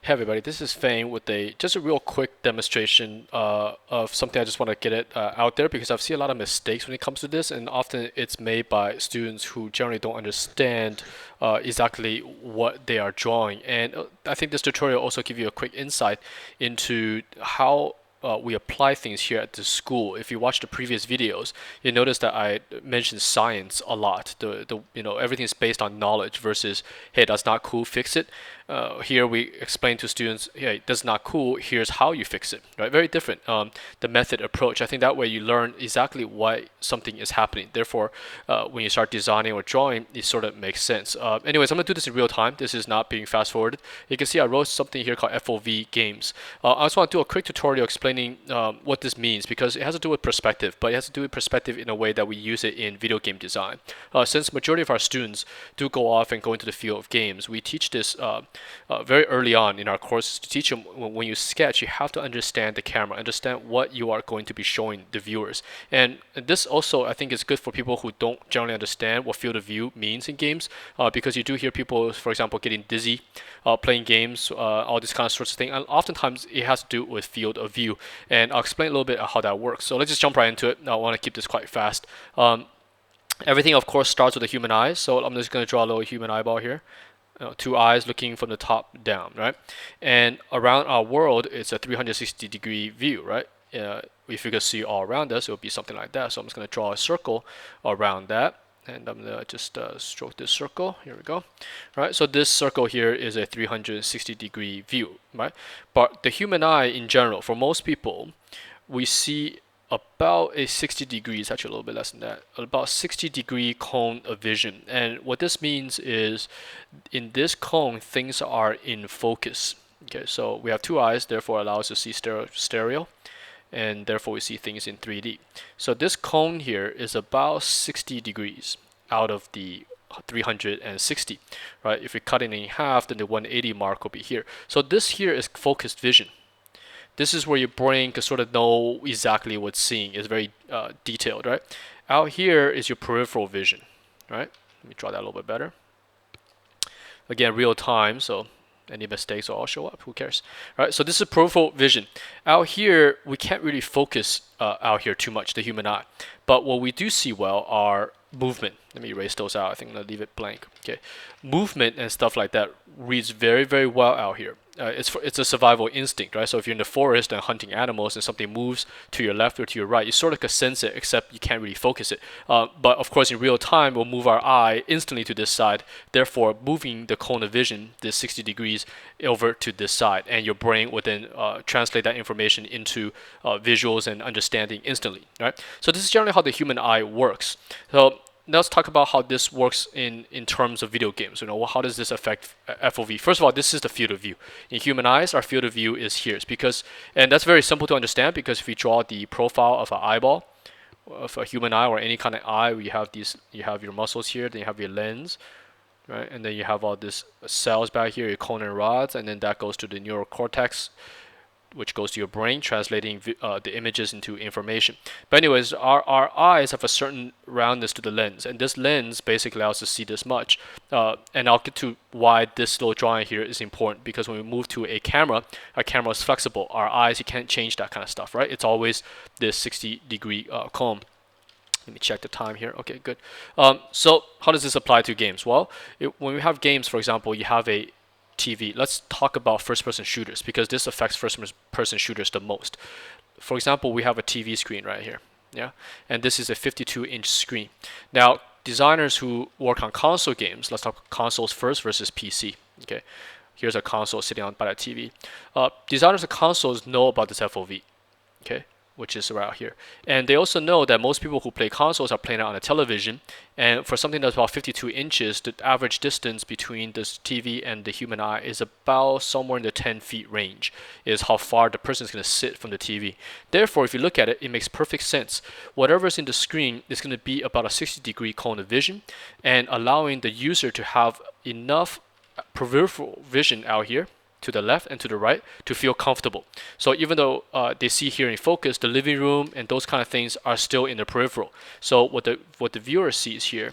Hey everybody, this is Fane with just a real quick demonstration of something I just want to get it out there because I've seen a lot of mistakes when it comes to this, and often it's made by students who generally don't understand exactly what they are drawing. And I think this tutorial also give you a quick insight into how we apply things here at the school. If you watch the previous videos, you notice that I mentioned science a lot. Everything is based on knowledge versus, hey, that's not cool, fix it. Here we explain to students, hey, that's not cool, here's how you fix it, right? Very different, the method approach. I think that way you learn exactly why something is happening. Therefore, when you start designing or drawing, it sort of makes sense. Anyways, I'm gonna do this in real time. This is not being fast forwarded. You can see I wrote something here called FOV games. I just want to do a quick tutorial explaining what this means because it has to do with perspective, but it has to do with perspective in a way that we use it in video game design. Since majority of our students do go off and go into the field of games, we teach this very early on in our courses to teach them when you sketch, you have to understand the camera, understand what you are going to be showing the viewers. And this also, I think, is good for people who don't generally understand what field of view means in games, because you do hear people, for example, getting dizzy playing games, all these kind of sorts of things. And oftentimes it has to do with field of view. And I'll explain a little bit how that works. So let's just jump right into it. I want to keep this quite fast. Everything, of course, starts with the human eye. So I'm just going to draw a little human eyeball here. Two eyes looking from the top down, right? And around our world, it's a 360-degree view, right? If you could see all around us, it would be something like that. So I'm just going to draw a circle around that. And I'm going to just stroke this circle. Here we go. Right, so this circle here is a 360-degree view, right? But the human eye in general, for most people, we see about a 60 degrees, actually a little bit less than that, about 60-degree cone of vision. And what this means is in this cone, things are in focus. Okay, so we have two eyes, therefore allows us to see stereo, and therefore we see things in 3D. So this cone here is about 60 degrees out of the 360, right? If we cut it in half, then the 180 mark will be here. So this here is focused vision. This is where your brain can sort of know exactly what's seeing. It's very detailed, right? Out here is your peripheral vision, right? Let me draw that a little bit better. Again, real time, so any mistakes will all show up. Who cares? All right, so this is peripheral vision. Out here, we can't really focus out here too much, the human eye. But what we do see well are movement. Let me erase those out. I think I'm gonna leave it blank. Okay, movement and stuff like that reads very, very well out here. It's a survival instinct, right? So if you're in the forest and hunting animals and something moves to your left or to your right, you sort of can sense it, except you can't really focus it. But of course, in real time, we'll move our eye instantly to this side, therefore moving the cone of vision, this 60 degrees, over to this side, and your brain will then translate that information into visuals and understanding instantly, right? So this is generally how the human eye works. So let's talk about how this works in terms of video games. How does this affect FOV? First of all, this is the field of view. In human eyes, our field of view is here. And that's very simple to understand because if you draw the profile of an eyeball, of a human eye or any kind of eye, you have your muscles here, then you have your lens, right? And then you have all these cells back here, your cone and rods, and then that goes to the neural cortex, which goes to your brain, translating the images into information. But anyways, our eyes have a certain roundness to the lens, and this lens basically allows us to see this much. And I'll get to why this little drawing here is important, because when we move to a camera, our camera is flexible. Our eyes, you can't change that kind of stuff, right? It's always this 60-degree cone. Let me check the time here. Okay, good. So how does this apply to games? Well, when we have games, for example, you have a TV. Let's talk about first-person shooters because this affects first-person shooters the most. For example, we have a TV screen right here, yeah, and this is a 52-inch screen. Now, designers who work on console games, let's talk consoles first versus PC. Okay, here's a console sitting on by that TV. Designers of consoles know about this FOV, okay, which is around here. And they also know that most people who play consoles are playing it on a television. And for something that's about 52 inches, the average distance between this TV and the human eye is about somewhere in the 10 feet range, is how far the person is going to sit from the TV. Therefore, if you look at it, it makes perfect sense. Whatever's in the screen is going to be about a 60-degree cone of vision and allowing the user to have enough peripheral vision out here to the left and to the right to feel comfortable. So even though they see here in focus, the living room and those kind of things are still in the peripheral. So what the viewer sees here,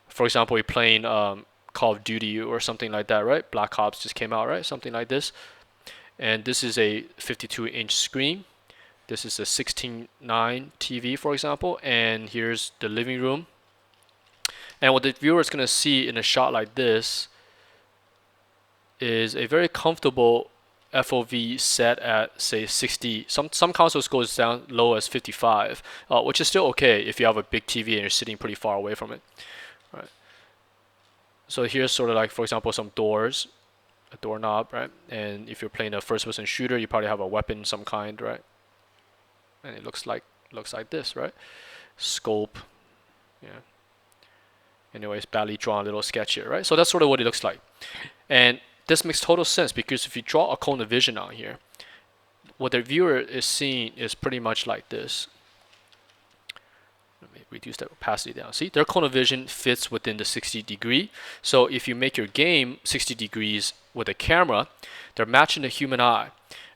for example, you're playing Call of Duty or something like that, right? Black Ops just came out, right? Something like this. And this is a 52-inch screen. This is a 16:9 TV, for example, and here's the living room. And what the viewer is going to see in a shot like this is a very comfortable FOV set at, say, 60. Some consoles goes down low as 55, which is still okay if you have a big TV and you're sitting pretty far away from it. Right. So here's sort of like, for example, some doors, a doorknob, right? And if you're playing a first-person shooter, you probably have a weapon of some kind, right? And it looks like this, right? Scope, yeah. Anyways, badly drawn little sketch here, right? So that's sort of what it looks like. And this makes total sense because if you draw a cone of vision on here, what the viewer is seeing is pretty much like this. Let me reduce that opacity down. See, their cone of vision fits within the 60 degree. So if you make your game 60 degrees with a camera, they're matching the human eye,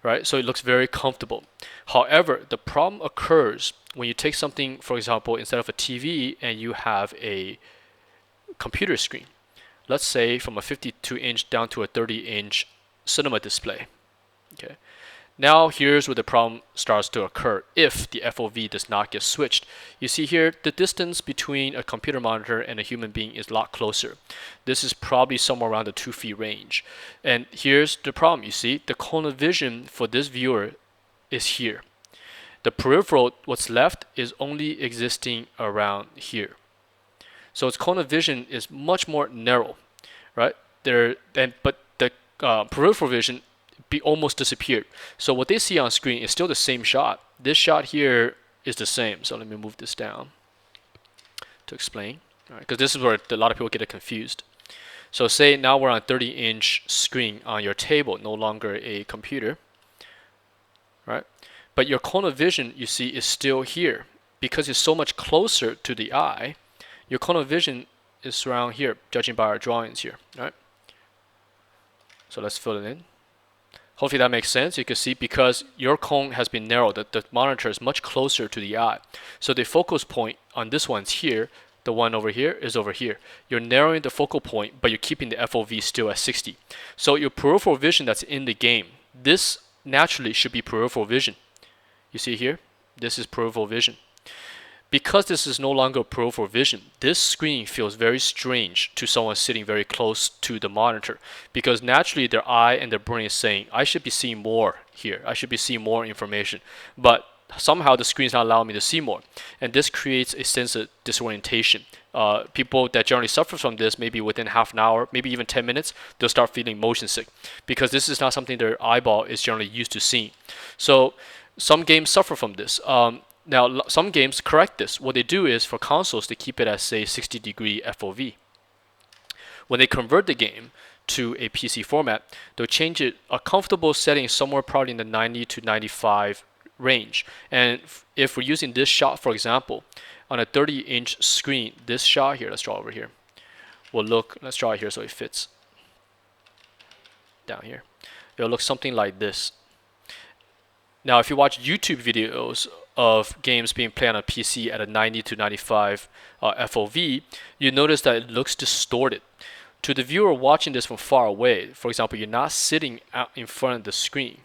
right? So it looks very comfortable. However, the problem occurs when you take something, for example, instead of a TV and you have a computer screen. Let's say from a 52-inch down to a 30-inch cinema display. Okay. Now here's where the problem starts to occur if the FOV does not get switched. You see here, the distance between a computer monitor and a human being is a lot closer. This is probably somewhere around the 2 feet range. And here's the problem. You see, the cone of vision for this viewer is here. The peripheral, what's left, is only existing around here. So its cone of vision is much more narrow, right? But the peripheral vision almost disappeared. So what they see on screen is still the same shot. This shot here is the same. So let me move this down to explain, because this is where a lot of people get it confused. So say now we're on a 30-inch screen on your table, no longer a computer, right? But your cone of vision, you see, is still here because it's so much closer to the eye. Your cone of vision is around here, judging by our drawings here, right? So let's fill it in. Hopefully that makes sense. You can see because your cone has been narrowed, the monitor is much closer to the eye. So the focus point on this one's here, the one over here is over here. You're narrowing the focal point, but you're keeping the FOV still at 60. So your peripheral vision that's in the game, this naturally should be peripheral vision. You see here, this is peripheral vision. Because this is no longer peripheral vision, this screen feels very strange to someone sitting very close to the monitor, because naturally their eye and their brain is saying, I should be seeing more here. I should be seeing more information. But somehow the screen is not allowing me to see more. And this creates a sense of disorientation. People that generally suffer from this, maybe within half an hour, maybe even 10 minutes, they'll start feeling motion sick because this is not something their eyeball is generally used to seeing. So some games suffer from this. Now, some games correct this. What they do is, for consoles, they keep it at, say, 60 degree FOV. When they convert the game to a PC format, they'll change it a comfortable setting somewhere probably in the 90 to 95 range. And if we're using this shot, for example, on a 30-inch screen, this shot here, let's draw over here, let's draw it here so it fits down here. It'll look something like this. Now, if you watch YouTube videos of games being played on a PC at a 90 to 95 FOV, you notice that it looks distorted. To the viewer watching this from far away, for example, you're not sitting out in front of the screen,